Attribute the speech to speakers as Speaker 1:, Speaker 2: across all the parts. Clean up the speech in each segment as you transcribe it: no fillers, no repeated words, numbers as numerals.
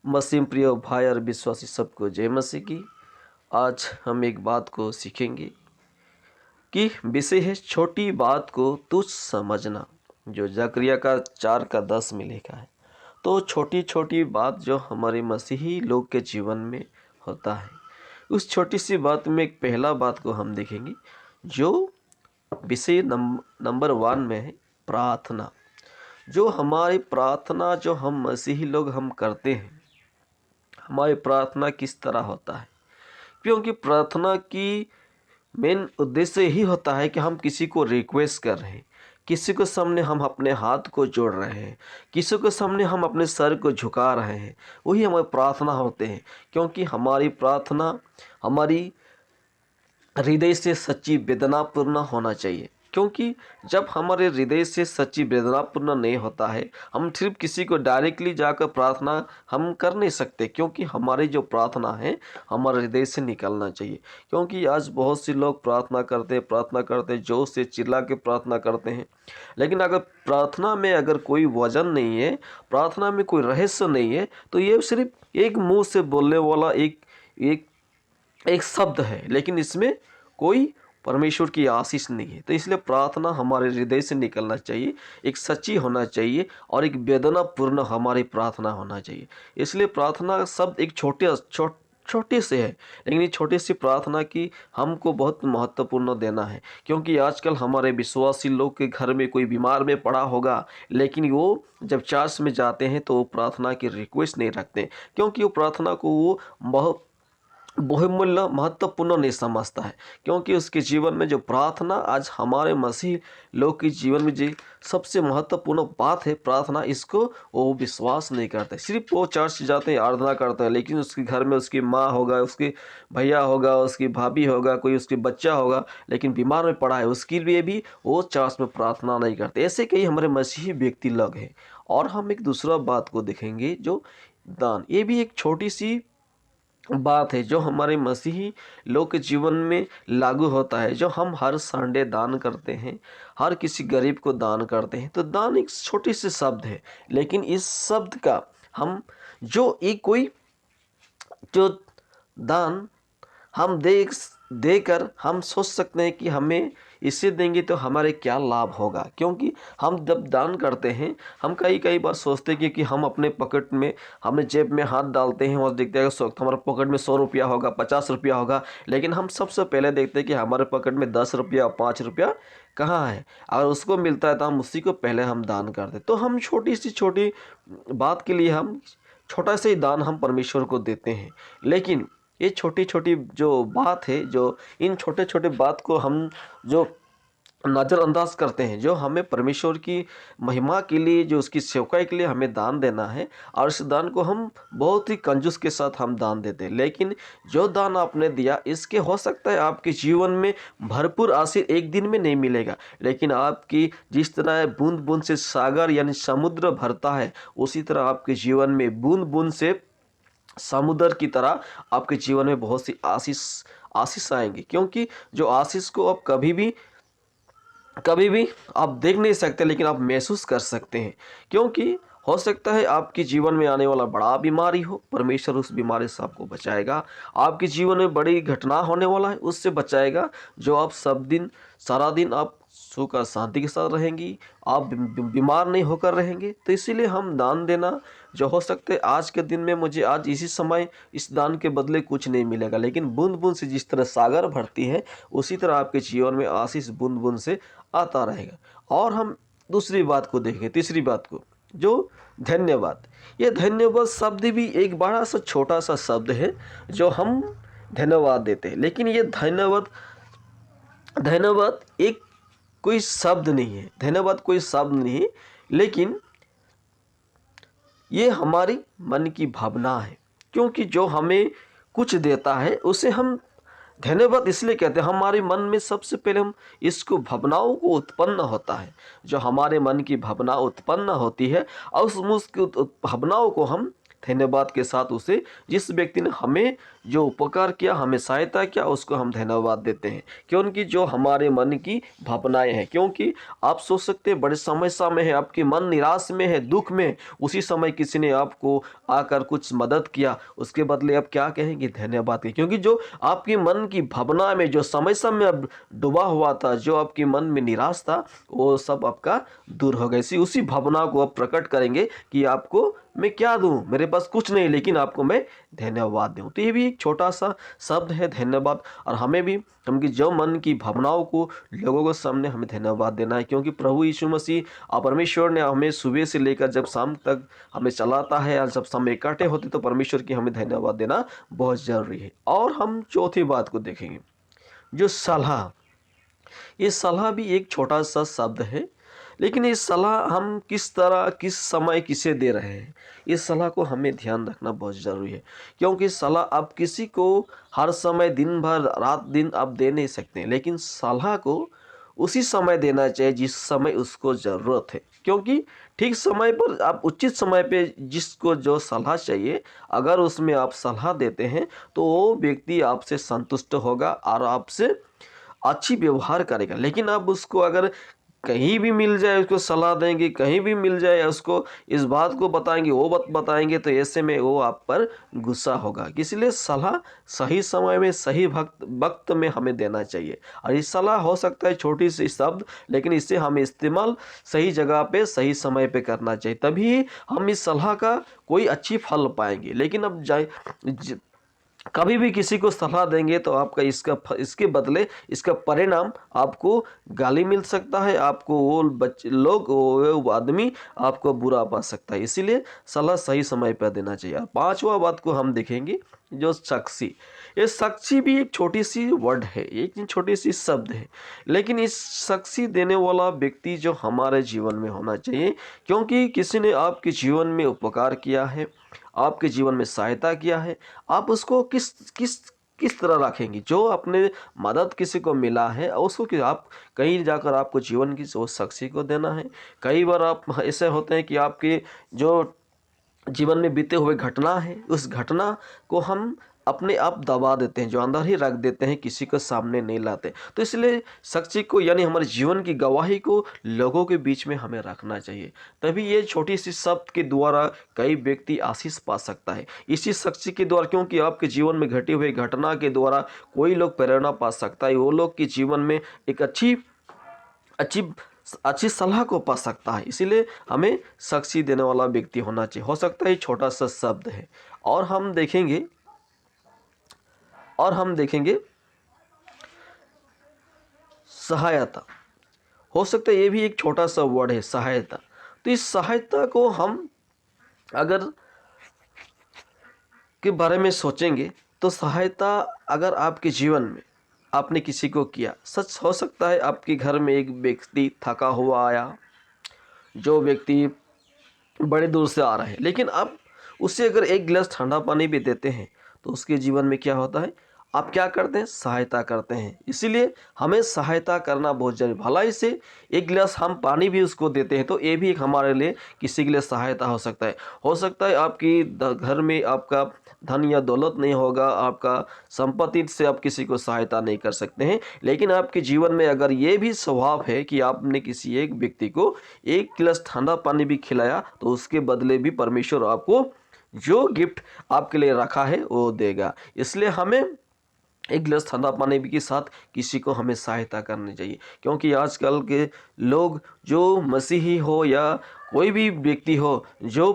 Speaker 1: मसीह प्रिय भाई और विश्वासी सबको जय मसीह की। आज हम एक बात को सीखेंगे कि विषय है छोटी बात को तुच्छ समझना, जो जकरिया का 4:10 में लिखा है। तो छोटी छोटी बात जो हमारे मसीही लोग के जीवन में होता है, उस छोटी सी बात में एक पहला बात को हम देखेंगे, जो विषय नंबर 1 में है प्रार्थना। जो हमारी प्रार्थना जो हम मसीही लोग हम करते हैं, हमारी प्रार्थना किस तरह होता है? क्योंकि प्रार्थना की मेन उद्देश्य यही होता है कि हम किसी को रिक्वेस्ट कर रहे हैं, किसी के सामने हम अपने हाथ को जोड़ रहे हैं, किसी के सामने हम अपने सर को झुका रहे हैं, वही हमारी प्रार्थना होते हैं। क्योंकि हमारी प्रार्थना हमारी हृदय से सच्ची वेदनापूर्ण होना चाहिए। क्योंकि जब हमारे हृदय से सच्ची वेदनापूर्ण नहीं होता है, हम सिर्फ किसी को डायरेक्टली जाकर प्रार्थना हम कर नहीं सकते। क्योंकि हमारी जो प्रार्थना है हमारे हृदय से निकलना चाहिए। क्योंकि आज बहुत से लोग प्रार्थना करते हैं, जोश से चिल्ला के प्रार्थना करते हैं, लेकिन अगर प्रार्थना में अगर कोई वजन नहीं है, प्रार्थना में कोई रहस्य नहीं है, तो ये सिर्फ एक मुंह से बोलने वाला एक एक एक शब्द है, लेकिन इसमें कोई परमेश्वर की आशीष नहीं है। तो इसलिए प्रार्थना हमारे हृदय से निकलना चाहिए, एक सच्ची होना चाहिए और एक वेदनापूर्ण हमारी प्रार्थना होना चाहिए। इसलिए प्रार्थना शब्द एक छोटे से है, लेकिन ये छोटी सी प्रार्थना की हमको बहुत महत्वपूर्ण देना है। क्योंकि आजकल हमारे विश्वासी लोग के घर में कोई बीमार में पड़ा होगा, लेकिन वो जब चर्च में जाते हैं तो वो प्रार्थना की रिक्वेस्ट नहीं रखते, क्योंकि वो प्रार्थना को वो बहुत बहुमूल्य महत्वपूर्ण नहीं समझता है। क्योंकि उसके जीवन में जो प्रार्थना आज हमारे मसीह लोग के जीवन में जो सबसे महत्वपूर्ण बात है प्रार्थना, इसको वो विश्वास नहीं करते। सिर्फ वो चर्च जाते हैं, आराधना करते हैं, लेकिन उसके घर में उसकी माँ होगा, उसके भैया होगा, उसकी भाभी होगा, कोई उसके बच्चा होगा, लेकिन बीमार में पड़ा है, उसके लिए भी वो चर्च में प्रार्थना नहीं करते। ऐसे कई हमारे मसीही व्यक्ति लोग हैं। और हम एक दूसरा बात को देखेंगे, जो दान। ये भी एक छोटी सी बात है जो हमारे मसीही लोग के जीवन में लागू होता है। जो हम हर संडे दान करते हैं, हर किसी गरीब को दान करते हैं, तो दान एक छोटी सी शब्द है, लेकिन इस शब्द का हम जो एक कोई जो दान हम देकर हम सोच सकते हैं कि हमें इसे देंगे तो हमारे क्या लाभ होगा। क्योंकि हम जब दान करते हैं, हम कई बार सोचते हैं कि हम अपने पॉकेट में, हमें जेब में हाथ डालते हैं और देखते हैं कि हमारे पॉकेट में 100 रुपया होगा, 50 रुपया होगा, लेकिन हम सबसे पहले देखते हैं कि हमारे पॉकेट में 10 रुपया, 5 रुपया कहाँ है। अगर उसको मिलता है तो हम उसी को पहले हम दान करते। तो हम छोटी बात के लिए हम छोटा से ही दान हम परमेश्वर को देते हैं। लेकिन ये छोटी छोटी जो बात है, जो इन छोटे छोटे बात को हम जो नज़रअंदाज करते हैं, जो हमें परमेश्वर की महिमा के लिए, जो उसकी सेवकाई के लिए हमें दान देना है, और इस दान को हम बहुत ही कंजूस के साथ हम दान देते हैं। लेकिन जो दान आपने दिया, इसके हो सकता है आपके जीवन में भरपूर आशीष एक दिन में नहीं मिलेगा, लेकिन आपकी जिस तरह बूंद बूंद से सागर यानी समुद्र भरता है, उसी तरह आपके जीवन में बूंद बूंद से समुद्र की तरह आपके जीवन में बहुत सी आशीष आएंगी। क्योंकि जो आशीष को आप कभी भी आप देख नहीं सकते, लेकिन आप महसूस कर सकते हैं। क्योंकि हो सकता है आपके जीवन में आने वाला बड़ा बीमारी हो, परमेश्वर उस बीमारी से आपको बचाएगा। आपके जीवन में बड़ी घटना होने वाला है, उससे बचाएगा। जो आप सारा दिन आप सुख और शांति के साथ रहेंगी, आप बीमार नहीं होकर रहेंगे। तो इसीलिए हम दान देना, जो हो सकते हैं आज के दिन में मुझे आज इसी समय इस दान के बदले कुछ नहीं मिलेगा, लेकिन बूंद बूंद से जिस तरह सागर भरती है, उसी तरह आपके जीवन में आशीष बूंद बूंद से आता रहेगा। और हम दूसरी बात को देखें, तीसरी बात को, जो धन्यवाद। ये धन्यवाद शब्द भी एक बड़ा सा छोटा सा शब्द है, जो हम धन्यवाद देते हैं। लेकिन ये धन्यवाद एक कोई शब्द नहीं है, धन्यवाद कोई शब्द नहीं है, लेकिन ये हमारी मन की भावना है। क्योंकि जो हमें कुछ देता है उसे हम धन्यवाद इसलिए कहते हैं, हमारे मन में सबसे पहले हम इसको भावनाओं को उत्पन्न होता है, जो हमारे मन की भावना उत्पन्न होती है, और उस भावनाओं को हम धन्यवाद के साथ उसे, जिस व्यक्ति ने हमें जो उपकार किया, हमें सहायता किया, उसको हम धन्यवाद देते हैं, क्योंकि जो हमारे मन की भावनाएं हैं। क्योंकि आप सोच सकते हैं बड़े समस्या में है, आपकी मन निराश में है, दुख में, उसी समय किसी ने आपको आकर कुछ मदद किया, उसके बदले आप क्या कहेंगे? धन्यवाद कहेंगे। क्योंकि जो आपके मन की भावना में, जो समस्या में अब डूबा हुआ था, जो आपके मन में निराश था, वो सब आपका दूर हो गया। इसी उसी भावना को आप प्रकट करेंगे कि आपको मैं क्या दूं, मेरे पास कुछ नहीं, लेकिन आपको मैं धन्यवाद दूं। तो ये भी एक छोटा सा शब्द है धन्यवाद। और हमें भी हम जो मन की भावनाओं को लोगों के सामने हमें धन्यवाद देना है, क्योंकि प्रभु यीशु मसीह और परमेश्वर ने हमें सुबह से लेकर जब शाम तक हमें चलाता है, और जब समय इकट्ठे होते तो परमेश्वर की हमें धन्यवाद देना बहुत जरूरी है। और हम चौथी बात को देखेंगे, जो सलाह। ये सलाह भी एक छोटा सा शब्द है, लेकिन ये सलाह हम किस तरह, किस समय, किसे दे रहे हैं, इस सलाह को हमें ध्यान रखना बहुत ज़रूरी है। क्योंकि सलाह आप किसी को हर समय, दिन भर, रात दिन आप दे नहीं सकते, लेकिन सलाह को उसी समय देना चाहिए जिस समय उसको ज़रूरत है। क्योंकि ठीक समय पर, आप उचित समय पे जिसको जो सलाह चाहिए, अगर उसमें आप सलाह देते हैं तो वो व्यक्ति आपसे संतुष्ट होगा और आपसे अच्छी व्यवहार करेगा। लेकिन आप उसको अगर कहीं भी मिल जाए उसको सलाह देंगे, कहीं भी मिल जाए उसको इस बात को बताएंगे, वो बात बताएंगे, तो ऐसे में वो आप पर गुस्सा होगा। इसलिए सलाह सही समय में, सही वक्त में हमें देना चाहिए। और ये सलाह हो सकता है छोटी सी शब्द, लेकिन इसे हमें इस्तेमाल सही जगह पे, सही समय पे करना चाहिए, तभी हम इस सलाह का कोई अच्छी फल पाएंगे। लेकिन अब कभी भी किसी को सलाह देंगे तो आपका इसके बदले इसका परिणाम आपको गाली मिल सकता है, आपको वो आदमी आपको बुरा पा सकता है। इसीलिए सलाह सही समय पर देना चाहिए। और पांचवा बात को हम देखेंगे, जो साक्षी। ये साक्षी भी एक छोटी सी वर्ड है, एक छोटी सी शब्द है, लेकिन इस साक्षी देने वाला व्यक्ति जो हमारे जीवन में होना चाहिए। क्योंकि किसी ने आपके जीवन में उपकार किया है, आपके जीवन में सहायता किया है, आप उसको किस किस किस तरह रखेंगे? जो अपने मदद किसी को मिला है उसको कि आप कहीं जाकर आपको जीवन की उस साक्षी को देना है। कई बार आप ऐसे होते हैं कि आपके जो जीवन में बीते हुए घटना है, उस घटना को हम अपने आप दबा देते हैं, जो अंदर ही रख देते हैं, किसी को सामने नहीं लाते। तो इसलिए साक्षी को, यानी हमारे जीवन की गवाही को लोगों के बीच में हमें रखना चाहिए, तभी ये छोटी सी शब्द के द्वारा कई व्यक्ति आशीष पा सकता है। इसी साक्षी के द्वारा, क्योंकि आपके जीवन में घटी हुई घटना के द्वारा कोई लोग प्रेरणा पा सकता है, वो लोग के जीवन में एक अच्छी अच्छी सलाह को पा सकता है। इसीलिए हमें साक्षी देने वाला व्यक्ति होना चाहिए। हो सकता है छोटा सा शब्द है। और हम देखेंगे सहायता। हो सकता है ये भी एक छोटा सा वर्ड है, सहायता। तो इस सहायता को हम अगर के बारे में सोचेंगे तो सहायता, अगर आपके जीवन में आपने किसी को किया, सच हो सकता है आपके घर में एक व्यक्ति थका हुआ आया, जो व्यक्ति बड़े दूर से आ रहा है, लेकिन आप उसे अगर एक गिलास ठंडा पानी भी देते हैं तो उसके जीवन में क्या होता है? आप क्या करते हैं? सहायता करते हैं। इसीलिए हमें सहायता करना बहुत जरूरी। भलाई से एक गिलास हम पानी भी उसको देते हैं तो ये भी एक हमारे लिए, किसी के लिए सहायता हो सकता है। हो सकता है आपकी घर में आपका धन या दौलत नहीं होगा, आपका संपत्ति से आप किसी को सहायता नहीं कर सकते हैं, लेकिन आपके जीवन में अगर ये भी स्वभाव है कि आपने किसी एक व्यक्ति को एक गिलास ठंडा पानी भी खिलाया, तो उसके बदले भी परमेश्वर आपको जो गिफ्ट आपके लिए रखा है वो देगा। इसलिए हमें एक गिलास ठंडा पानी के साथ किसी को हमें सहायता करनी चाहिए। क्योंकि आजकल के लोग, जो मसीही हो या कोई भी व्यक्ति हो, जो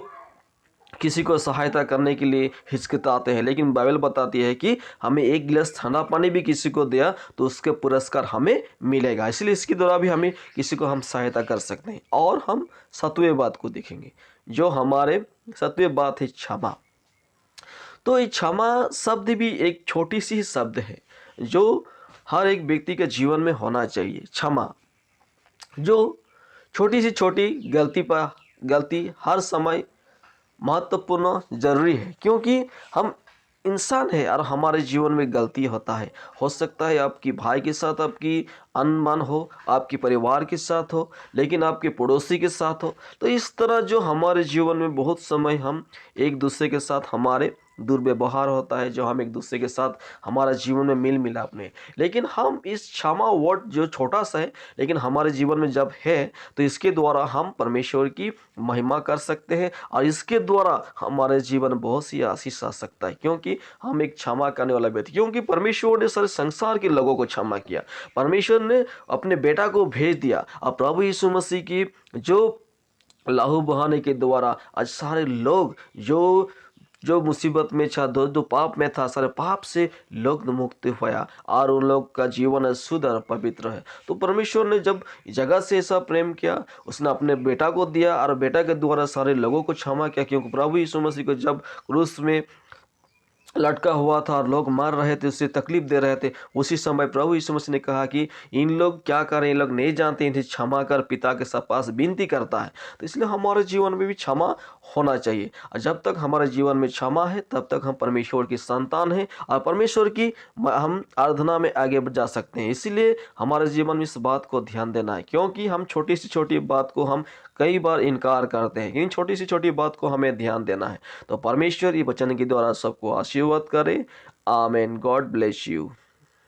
Speaker 1: किसी को सहायता करने के लिए हिचकिचाते हैं, लेकिन बाइबल बताती है कि हमें एक गिलास ठंडा पानी भी किसी को दिया तो उसके पुरस्कार हमें मिलेगा। इसलिए इसके द्वारा भी हमें किसी को हम सहायता कर सकते हैं। और हम सातवें बात को देखेंगे, जो हमारे सातवें बात है क्षमा। तो ये क्षमा शब्द भी एक छोटी सी शब्द है, जो हर एक व्यक्ति के जीवन में होना चाहिए। क्षमा, जो छोटी सी छोटी गलती हर समय महत्वपूर्ण जरूरी है। क्योंकि हम इंसान है और हमारे जीवन में गलती होता है। हो सकता है आपकी भाई के साथ आपकी अनबन हो, आपके परिवार के साथ हो, लेकिन आपके पड़ोसी के साथ हो। तो इस तरह जो हमारे जीवन में बहुत समय हम एक दूसरे के साथ हमारे दुर्व्यवहार होता है, जो हम एक दूसरे के साथ हमारा जीवन में मिल मिलाप नहीं। लेकिन हम इस क्षमा वर्ड जो छोटा सा है लेकिन हमारे जीवन में जब है तो इसके द्वारा हम परमेश्वर की महिमा कर सकते हैं और इसके द्वारा हमारे जीवन में बहुत सी आशीष आ सकता है, क्योंकि हम एक क्षमा करने वाला व्यक्ति, क्योंकि परमेश्वर ने सारे संसार के लोगों को क्षमा किया। परमेश्वर ने अपने बेटा को भेज दिया और प्रभु यीशु मसीह की जो लहू बहाने के द्वारा आज सारे लोग जो जो मुसीबत में था, जो पाप में था, सारे पाप से लोग मुक्त हुआ और उन लोग का जीवन शुद्ध और पवित्र है। तो परमेश्वर ने जब जगत से ऐसा प्रेम किया, उसने अपने बेटा को दिया और बेटा के द्वारा सारे लोगों को क्षमा किया, क्योंकि प्रभु यीशु मसीह को जब क्रूस में लटका हुआ था और लोग मार रहे थे, उससे तकलीफ दे रहे थे, उसी समय प्रभु यीशु मसीह ने कहा कि इन लोग क्या करें, इन लोग नहीं जानते, इन्हें क्षमा कर पिता के पास विनती करता है। तो इसलिए हमारे जीवन में भी क्षमा होना चाहिए, और जब तक हमारे जीवन में क्षमा है तब तक हम परमेश्वर की संतान हैं और परमेश्वर की हम आराधना में आगे जा सकते हैं। इसीलिए हमारे जीवन में इस बात को ध्यान देना है, क्योंकि हम छोटी सी छोटी बात को हम कई बार इनकार करते हैं, इन छोटी सी छोटी बात को हमें ध्यान देना है। तो परमेश्वर ये वचन के द्वारा सबको आशीर्वाद करे। आमेन। God bless you.